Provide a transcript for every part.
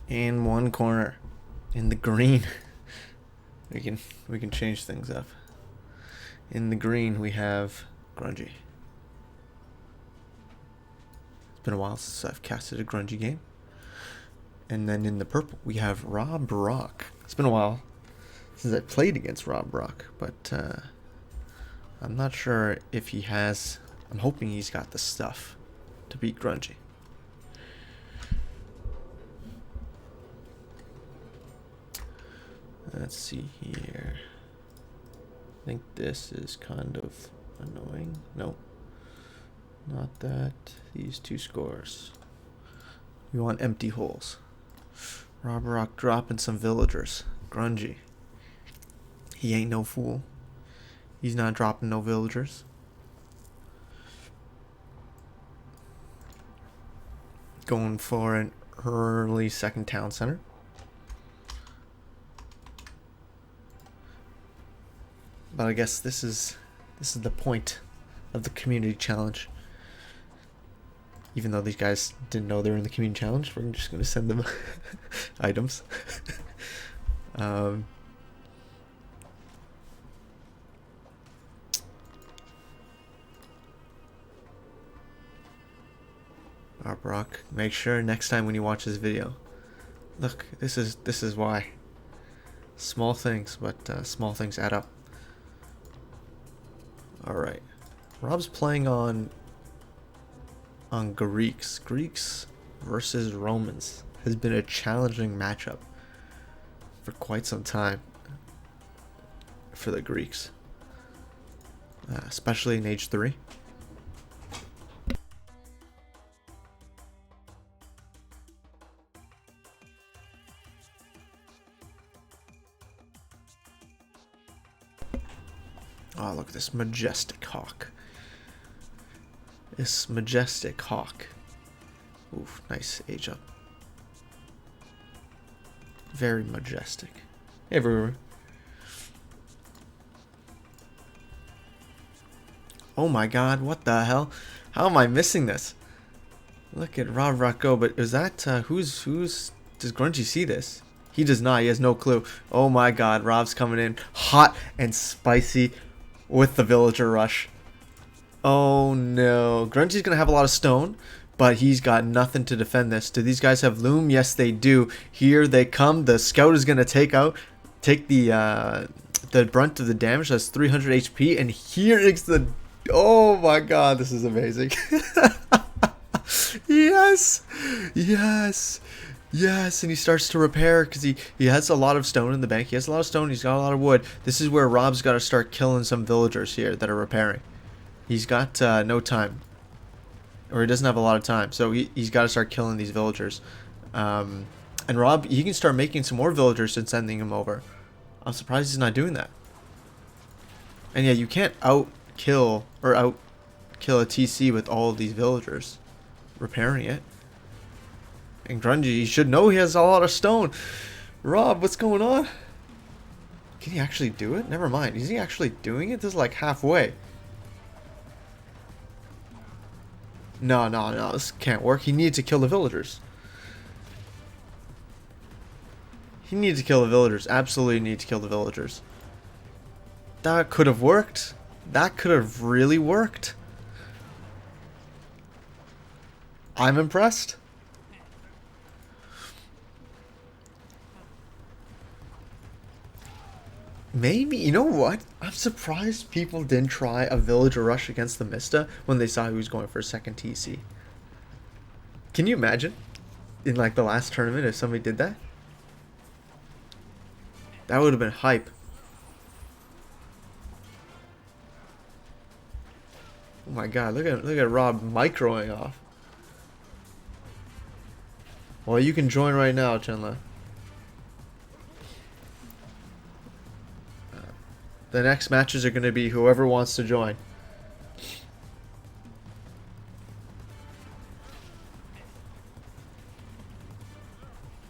In one corner, in the green, we can change things up. In the green, we have Grungy. It's been a while since I've casted a Grungy game. And then in the purple, we have Rob Rock. It's been a while since I played against Rob Rock, but I'm not sure if he has. I'm hoping he's got the stuff to beat Grungy. Let's see here. I think this is kind of annoying. Nope. Not that. These two scores. We want empty holes. Rob Rock dropping some villagers. Grungy. He ain't no fool. He's not dropping no villagers. Going for an early second town center. But I guess this is the point of the community challenge. Even though these guys didn't know they were in the community challenge, we're just going to send them items. Brock, make sure next time when you watch this video, look, this is why. Small things, but small things add up. Alright. Rob's playing on Greeks. Greeks versus Romans has been a challenging matchup for quite some time for the Greeks. Especially in Age 3. Oh, look at this majestic hawk. This majestic hawk. Oof, nice age up. Very majestic. Everywhere. Oh my god, what the hell? How am I missing this? Look at Rob Rock go, but is that, who's, does Grungy see this? He does not, he has no clue. Oh my god, Rob's coming in hot and spicy with the villager rush. Oh no. Grungy's gonna have a lot of stone, but he's got nothing to defend this. Do these guys have loom? Yes, they do. Here they come. The scout is gonna take the brunt of the damage. That's 300 HP, and here is the. Oh my god, this is amazing. Yes, yes. Yes, and he starts to repair because he has a lot of stone in the bank. He has a lot of stone. He's got a lot of wood. This is where Rob's got to start killing some villagers here that are repairing. He's got no time. Or he doesn't have a lot of time. So he's got to start killing these villagers. And Rob, he can start making some more villagers and sending them over. I'm surprised he's not doing that. And yeah, you can't out-kill a TC with all of these villagers repairing it. And Grungy, he should know he has a lot of stone. Rob, what's going on? Can he actually do it? Never mind. Is he actually doing it? This is like halfway. No. This can't work. He needs to kill the villagers. He needs to kill the villagers. Absolutely need to kill the villagers. That could have worked. That could have really worked. I'm impressed. Maybe, you know what? I'm surprised people didn't try a villager rush against the Mista when they saw he was going for a second TC. Can you imagine? In like the last tournament if somebody did that? That would have been hype. Oh my god, look at Rob microing off. Well, you can join right now, Chenla. The next matches are going to be whoever wants to join.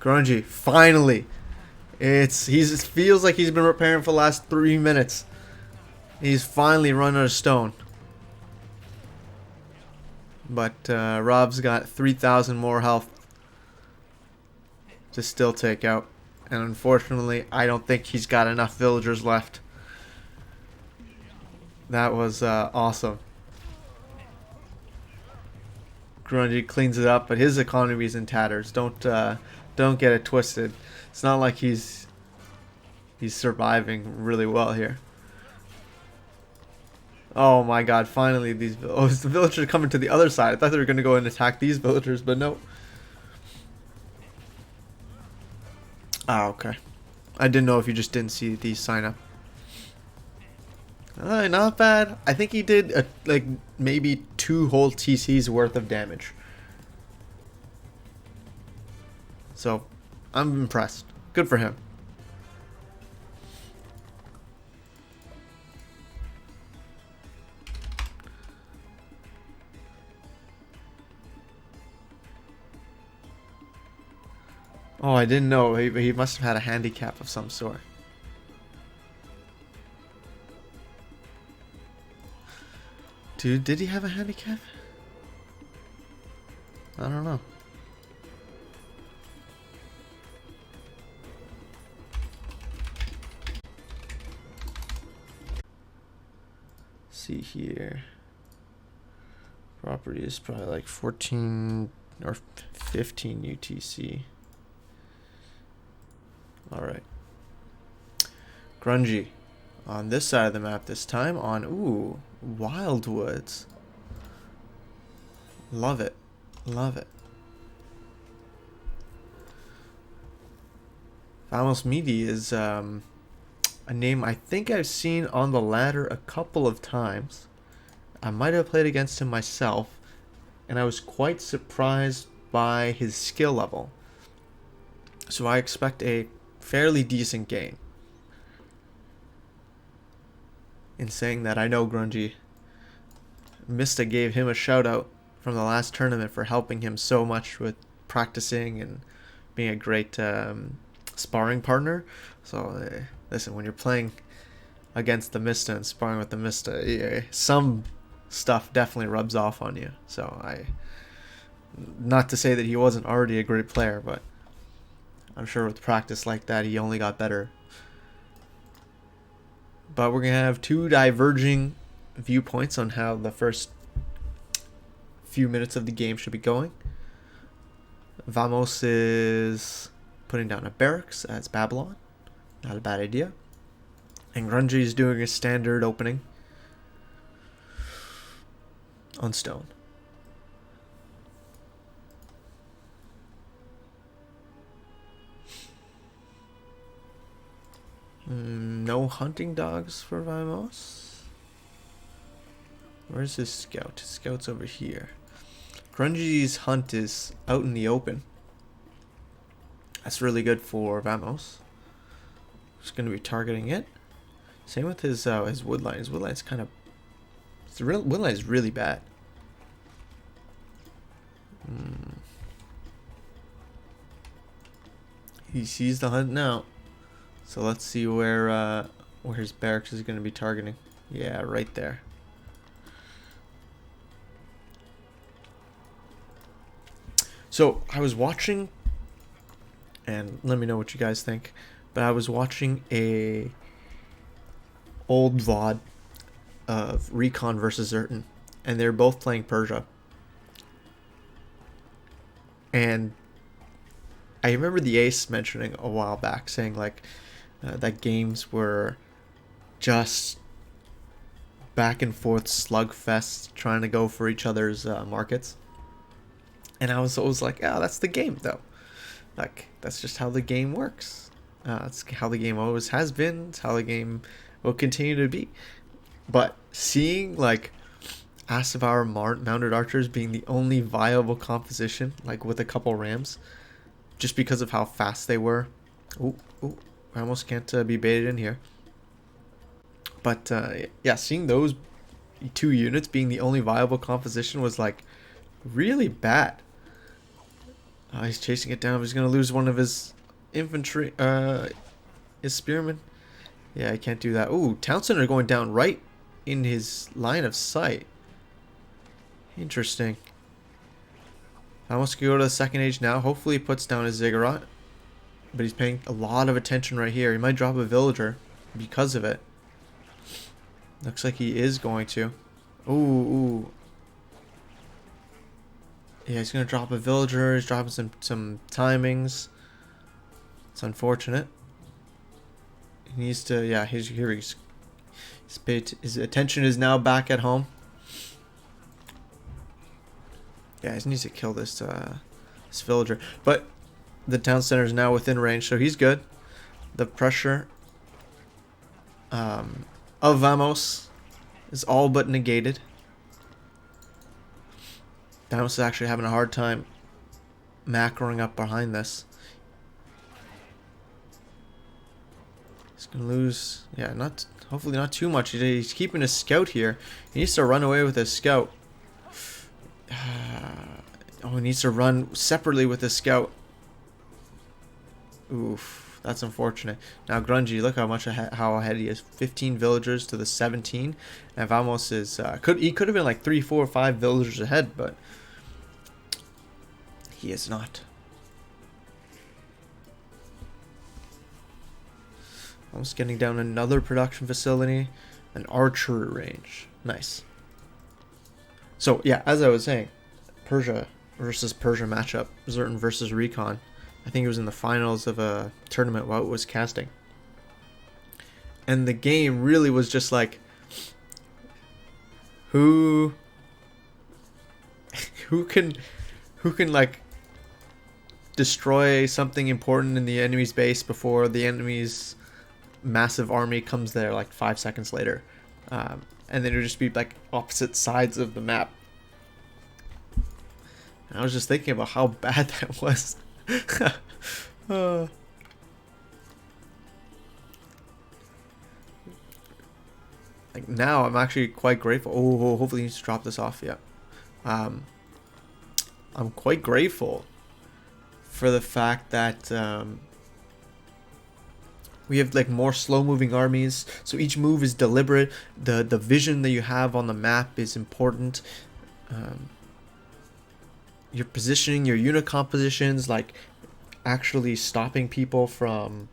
Grungy, finally. It feels like he's been repairing for the last 3 minutes. He's finally run out of stone. But Rob's got 3,000 more health. to still take out. And unfortunately, I don't think he's got enough villagers left. That was awesome. Grungy cleans it up, but his economy is in tatters. Don't get it twisted. It's not like he's surviving really well here. Oh my god, finally the villagers are coming to the other side. I thought they were going to go and attack these villagers, but no. Ah, okay. I didn't know if you just didn't see these sign up. Not bad. I think he did like maybe 2 whole TC's worth of damage. So, I'm impressed. Good for him. Oh, I didn't know. He must have had a handicap of some sort. Dude, did he have a handicap? I don't know. See here. Property is probably like 14 or 15 UTC. Alright. Grungy. On this side of the map this time on, ooh, Wildwoods. Love it. Love it. Vamos Midi is a name I think I've seen on the ladder a couple of times. I might have played against him myself, and I was quite surprised by his skill level. So I expect a fairly decent game. In saying that, I know Grungy. Mista gave him a shout out from the last tournament for helping him so much with practicing and being a great sparring partner. So listen, when you're playing against the Mista and sparring with the Mista, some stuff definitely rubs off on you. So not to say that he wasn't already a great player, but I'm sure with practice like that, he only got better. But we're going to have 2 diverging viewpoints on how the first few minutes of the game should be going. Vamos is putting down a barracks as Babylon. Not a bad idea. And Grungy is doing a standard opening on stone. No hunting dogs for Vamos. Where's his scout? His scout's over here. Grungy's hunt is out in the open. That's really good for Vamos. Just going to be targeting it. Same with his woodline. His woodline's kind of... woodline is really bad. He sees the hunt now. So let's see where his barracks is going to be targeting. Yeah, right there. So I was watching, and let me know what you guys think, but I was watching a old VOD of Recon versus Zerton, and they're both playing Persia. And I remember the Ace mentioning a while back, saying like that games were just back and forth slugfests trying to go for each other's markets. And I was always like, oh, that's the game though. Like, that's just how the game works. That's how the game always has been. It's how the game will continue to be. But seeing like Asavar mounted archers being the only viable composition, like with a couple rams, just because of how fast they were. Ooh, I almost can't be baited in here. But yeah, seeing those 2 units being the only viable composition was like really bad. He's chasing it down. He's going to lose one of his infantry, his spearmen. Yeah, I can't do that. Ooh, Townsend are going down right in his line of sight. Interesting. I almost go to the second age now. Hopefully he puts down his ziggurat. but he's paying a lot of attention right here. He might drop a villager because of it. Looks like he is going to. Ooh, ooh. Yeah, he's gonna drop a villager. He's dropping some timings. It's unfortunate. He needs to. Yeah, his attention is now back at home. Yeah, he needs to kill this villager. But the town center is now within range, so he's good. The pressure of Vamos is all but negated. Vamos is actually having a hard time macroing up behind this. He's gonna lose. Yeah, hopefully not too much. He's keeping his scout here. He needs to run away with his scout. Oh, he needs to run separately with his scout. Oof, that's unfortunate. Now Grungy, look how ahead he is. 15 villagers to the 17, and Vamos is he could have been like 3, 4, 5 villagers ahead, but he is not. Almost getting down another production facility, an archery range. Nice. So yeah, as I was saying, Persia versus Persia matchup, Zerton versus Recon. I think it was in the finals of a tournament while it was casting. And the game really was just like, who can like destroy something important in the enemy's base before the enemy's massive army comes there like 5 seconds later. And then it would just be like opposite sides of the map. And I was just thinking about how bad that was. Like now I'm actually quite grateful. Oh, hopefully he needs to drop this off. Yeah. I'm quite grateful for the fact that we have like more slow moving armies, so each move is deliberate. The vision that you have on the map is important. Your positioning, your unit compositions, like actually stopping people from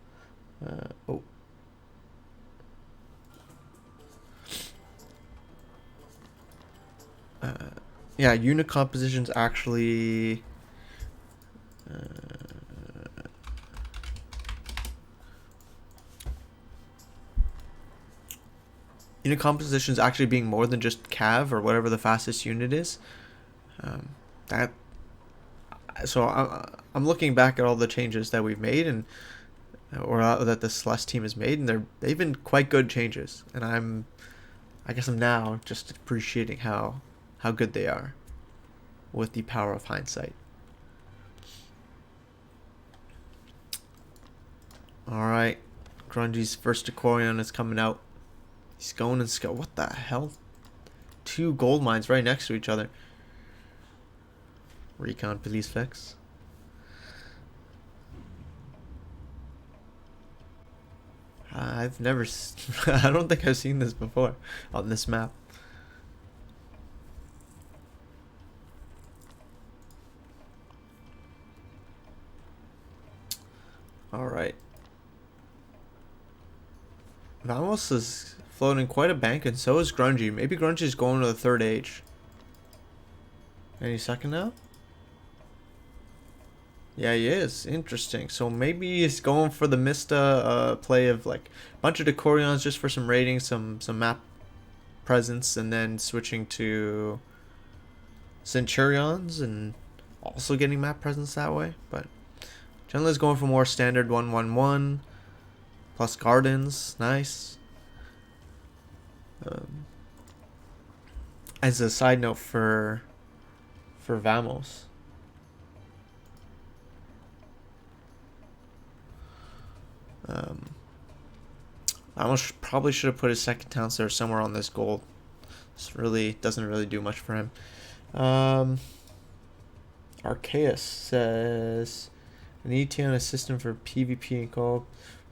yeah, unit compositions actually unit compositions actually being more than just cav or whatever the fastest unit is. I'm looking back at all the changes that we've made or that the Celeste team has made, and they've been quite good changes, and I guess I'm now just appreciating how good they are with the power of hindsight. Alright, Grungy's first Decorion is coming out. He's going and scout. What the hell? 2 gold mines right next to each other. Recon police flex. I've never I don't think I've seen this before on this map. Alright. Vamos is floating quite a bank, and so is Grungy. Maybe Grungy's going to the 3rd age. Any second now? Yeah, he is. Interesting. So maybe he's going for the Mista play of like a bunch of Decorions just for some rating, some map presence, and then switching to Centurions and also getting map presence that way. But generally is going for more standard 1-1-1 plus gardens. Nice. As a side note for Vamos, Vamos probably should have put his second town center somewhere on this gold. This really doesn't really do much for him. Arceus says, an ETN assistant for PvP and co-op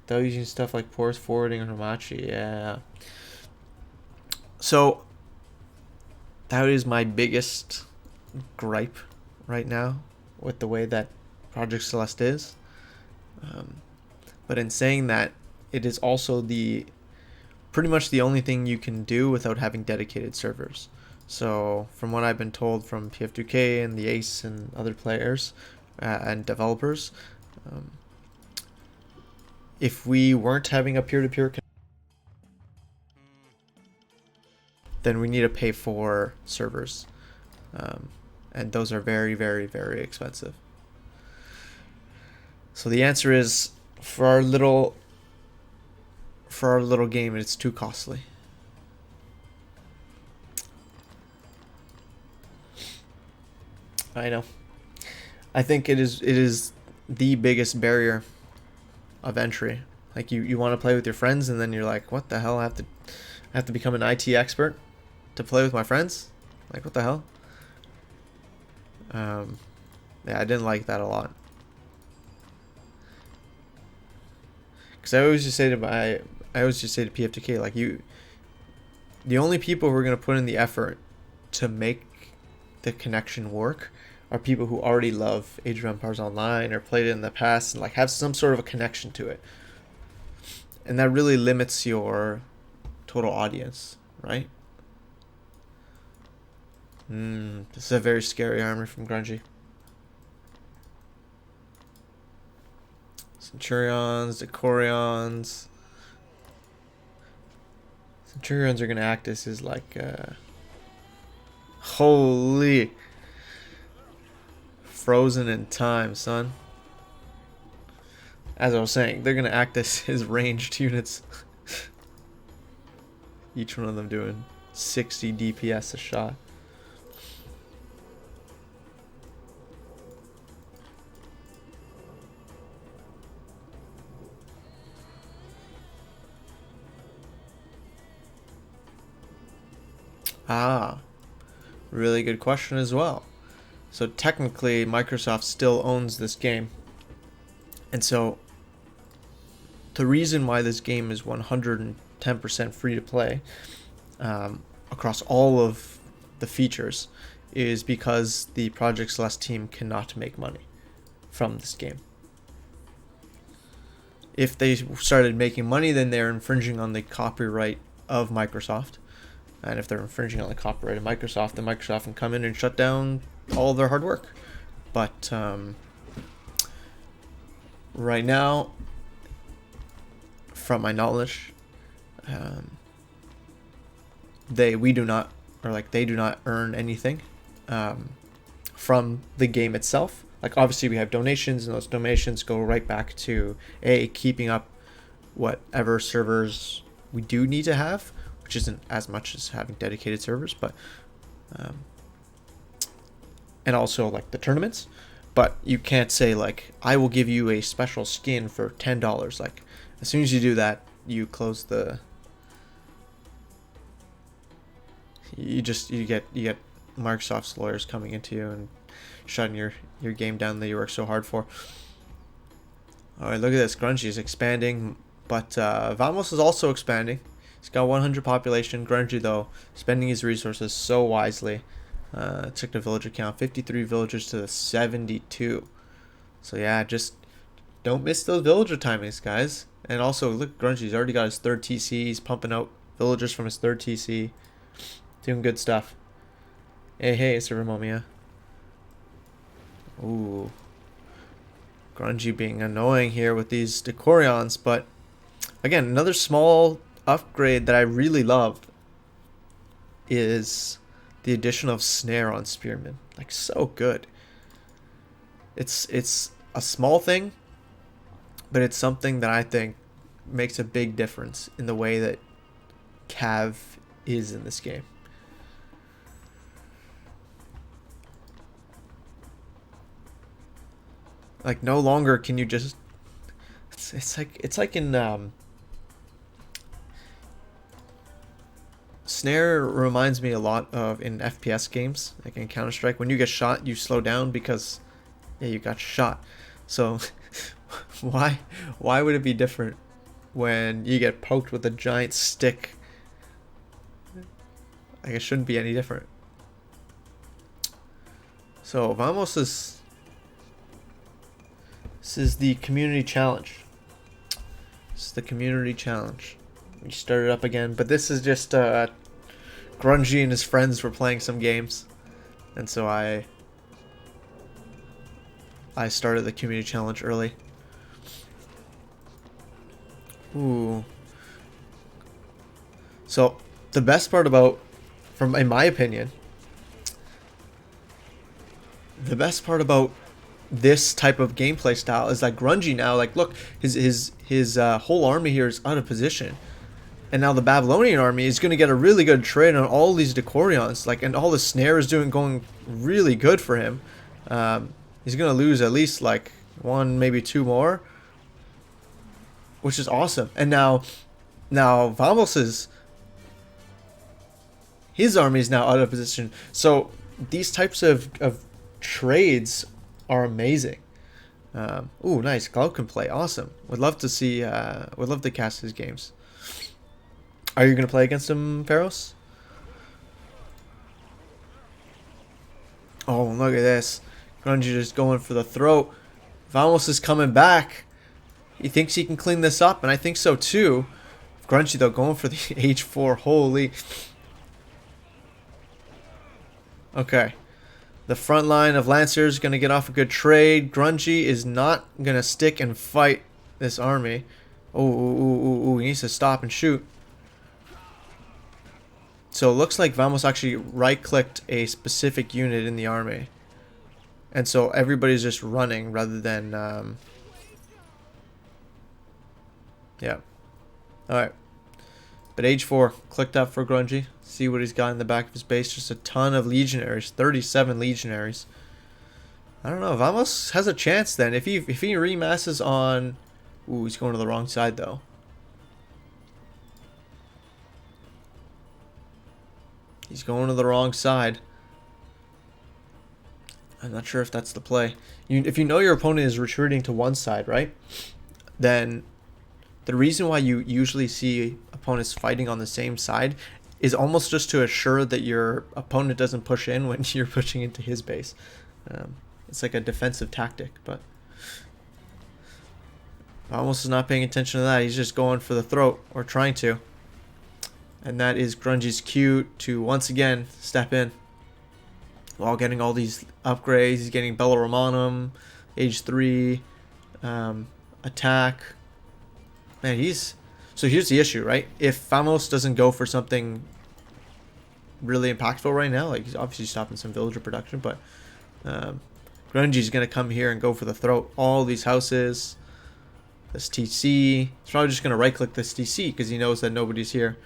without using stuff like porous forwarding or Hamachi. Yeah. So that is my biggest gripe right now with the way that Project Celeste is But in saying that, it is also pretty much the only thing you can do without having dedicated servers. So from what I've been told from PF2K and the Ace and other players and developers, if we weren't having a peer-to-peer then we need to pay for servers, and those are very, very, very expensive. So the answer is, for our little game, it's too costly. I know. I think it is the biggest barrier of entry. Like you want to play with your friends, and then you're like, what the hell? I have to become an IT expert to play with my friends? Like, what the hell? Yeah, I didn't like that a lot. Because I always just say to PF2K, like, the only people who are gonna put in the effort to make the connection work are people who already love Age of Empires Online or played it in the past and like have some sort of a connection to it. And that really limits your total audience, right? This is a very scary armor from Grungy. Centurions, Decorions. Centurions are gonna act as his like holy frozen in time, son. As I was saying, they're gonna act as his ranged units. Each one of them doing 60 DPS a shot. Ah, really good question as well. So technically, Microsoft still owns this game. And so the reason why this game is 110% free to play across all of the features is because the Project Celeste team cannot make money from this game. If they started making money, then they're infringing on the copyright of Microsoft. And if they're infringing on the copyright of Microsoft, then Microsoft can come in and shut down all of their hard work. But right now, from my knowledge, they do not earn anything from the game itself. Like, obviously we have donations, and those donations go right back to keeping up whatever servers we do need to have, which isn't as much as having dedicated servers, but and also like the tournaments. But you can't say like, I will give you a special skin for $10. Like, as soon as you do that, you close the you get Microsoft's lawyers coming into you and shutting your game down that you work so hard for. Alright, look at this. Grungy is expanding, but Vamos is also expanding. He's got 100 population. Grungy, though, spending his resources so wisely. Took the villager count, 53 villagers to 72. So yeah, just don't miss those villager timings, guys. And also, look, Grungy's already got his third TC. He's pumping out villagers from his third TC. Doing good stuff. Hey, Server Momia. Ooh. Grungy being annoying here with these Decorions, but again, another small upgrade that I really loved is the addition of snare on spearmen. Like, so good. It's a small thing, but it's something that I think makes a big difference in the way that Cav is in this game. Like, no longer can you just it's like in snare reminds me a lot of in FPS games, like in Counter-Strike. When you get shot, you slow down because you got shot. So why would it be different when you get poked with a giant stick? Like, it shouldn't be any different. So Vamos is This is the community challenge. This is the community challenge. We started up again, but this is just Grungy and his friends were playing some games, and so I started the community challenge early. Ooh. So the best part about, in my opinion, the best part about this type of gameplay style is that Grungy now, like, look, his whole army here is out of position, and now the Babylonian army is going to get a really good trade on all these Decorions, like, and all the snare is going really good for him. He's going to lose at least like one, maybe two more, which is awesome. And now Vamos's his army is now out of position. So these types of trades are amazing. Ooh, nice. Cloud can play. Awesome. Would love to see, would love to cast his games. Are you going to play against him, Pharos? Oh, look at this. Grungy just going for the throat. Vamos is coming back. He thinks he can clean this up, and I think so too. Grungy, though, going for the H4. Holy. Okay. The front line of Lancers going to get off a good trade. Grungy is not going to stick and fight this army. Oh, he needs to stop and shoot. So it looks like Vamos actually right-clicked a specific unit in the army. And so everybody's just running rather than... yeah. Alright. But H4 clicked up for Grungy. See what he's got in the back of his base. Just a ton of legionaries. 37 legionaries. I don't know. Vamos has a chance then. If he remasses on... Ooh, he's going to the wrong side though. He's going to the wrong side. I'm not sure if that's the play. If you know your opponent is retreating to one side, right? Then the reason why you usually see opponents fighting on the same side is almost just to assure that your opponent doesn't push in when you're pushing into his base. It's like a defensive tactic, but almost is not paying attention to that. He's just going for the throat, or trying to. And that is Grungy's cue to once again step in. While getting all these upgrades, he's getting Bella Romanum, age 3, attack. Man, so here's the issue, right? If Vamos doesn't go for something really impactful right now, like he's obviously stopping some villager production, but Grungy's gonna come here and go for the throat. All these houses, this TC. He's probably just gonna right-click this TC because he knows that nobody's here.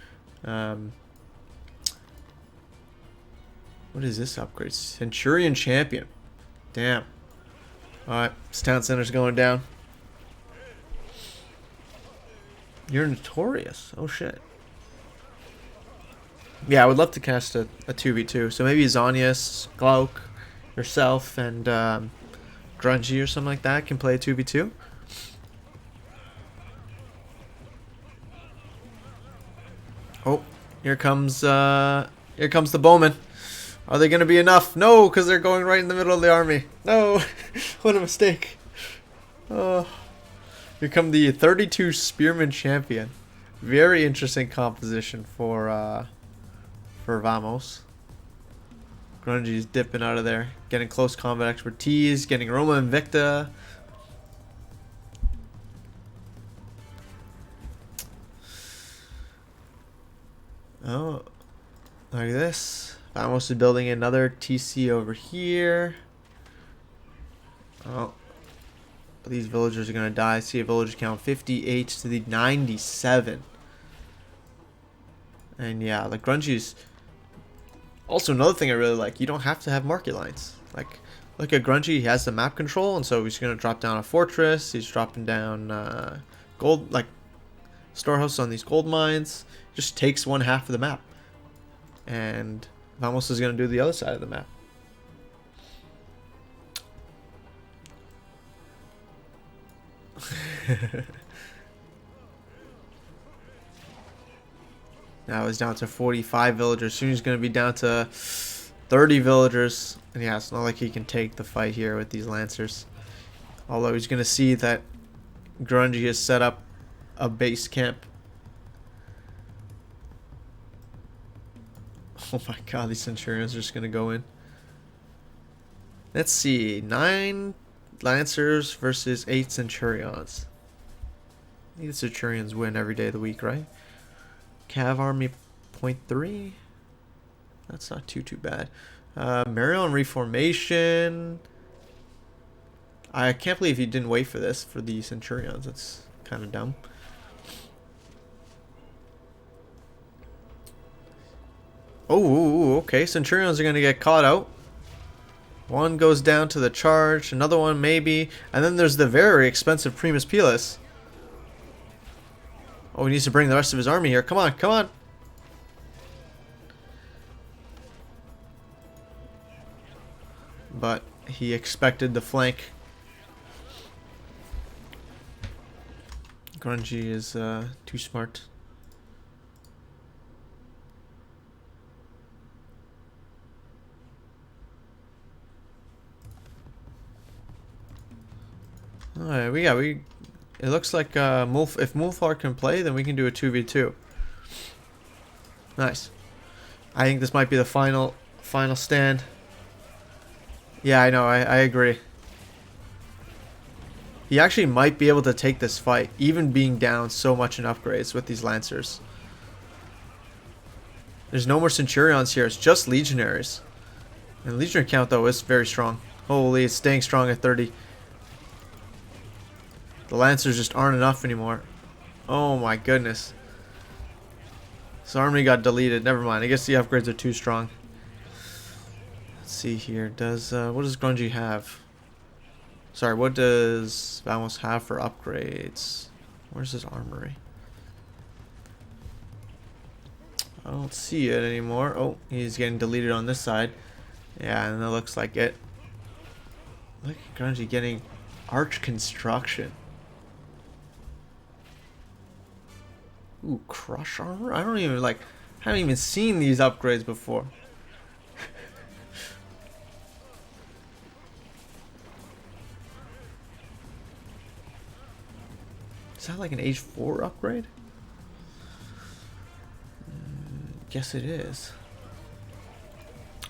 What is this upgrade? Centurion Champion. Damn. Alright, this town center's going down. You're notorious. Oh shit. Yeah, I would love to cast a 2v2. So maybe Zawnius, Glauc, yourself, and Grungy or something like that can play a 2v2. Oh, here comes the bowman. Are they going to be enough? No, because they're going right in the middle of the army. No, what a mistake. Oh, here come the 32 Spearman Champion. Very interesting composition for Vamos. Grungy's dipping out of there, getting close combat expertise, getting Roma Invicta. Oh, like this. Vamos is building another TC over here. Oh, these villagers are gonna die. See a villager count 58 to the 97. And yeah, like Grungy's. Also, another thing I really like, you don't have to have market lines. Like, look at Grungy, he has the map control, and so he's gonna drop down a fortress. He's dropping down gold, like storehouse on these gold mines. Just takes one half of the map, and Vamos is gonna do the other side of the map. Now it's down to 45 villagers. Soon he's going to be down to 30 villagers. And yeah, it's not like he can take the fight here with these Lancers. Although he's going to see that Grungy has set up a base camp. Oh my god, these Centurions are just going to go in. Let's see. 9 Lancers versus 8 Centurions. I think the Centurions win every day of the week, right? Cav Army 0.3. That's not too bad. Marion Reformation. I can't believe he didn't wait for this for the Centurions. That's kind of dumb. Oh, okay. Centurions are going to get caught out. One goes down to the charge. Another one maybe. And then there's the very expensive Primus Pilis. Oh, he needs to bring the rest of his army here. Come on, come on. But he expected the flank. Grungy is too smart. Alright, it looks like if Mulfar can play, then we can do a 2v2. Nice. I think this might be the final stand. Yeah, I know, I agree. He actually might be able to take this fight, even being down so much in upgrades with these Lancers. There's no more Centurions here, it's just Legionaries. And the Legionary count, though, is very strong. Holy, it's staying strong at 30. The Lancers just aren't enough anymore. Oh my goodness. This army got deleted. Never mind. I guess the upgrades are too strong. Let's see here. What does Grungy have? Sorry, what does Vamos have for upgrades? Where's his armory? I don't see it anymore. Oh, he's getting deleted on this side. Yeah, and that looks like it. Look at Grungy getting arch construction. Ooh, crush armor? I haven't even seen these upgrades before. Is that like an age 4 upgrade? Guess it is.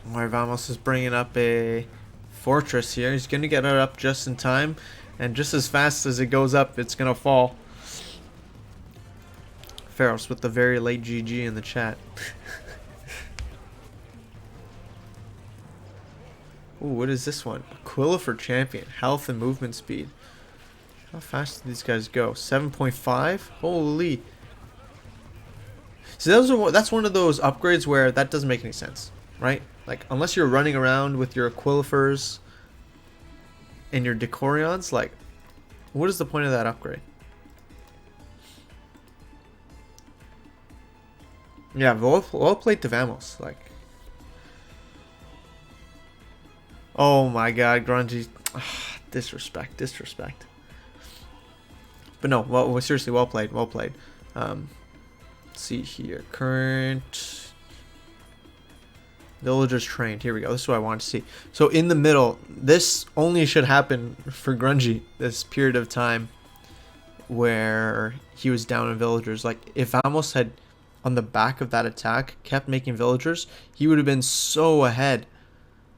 Alright, Vamos is bringing up a fortress here. He's going to get it up just in time. And just as fast as it goes up, it's going to fall. Pharos with the very late GG in the chat. Ooh, what is this one? Aquilifer Champion. Health and movement speed. How fast do these guys go? 7.5? Holy. So that's one of those upgrades where that doesn't make any sense, right? Like, unless you're running around with your Aquilifers and your Decorions, like, what is the point of that upgrade? Yeah, well played to Vamos. Like, oh my god, Grungy. Disrespect. But no, well, seriously, well played. Let's see here. Current villagers trained. Here we go. This is what I want to see. So in the middle, this only should happen for Grungy, this period of time where he was down in villagers. Like, if Vamos had, on the back of that attack, kept making villagers, he would have been so ahead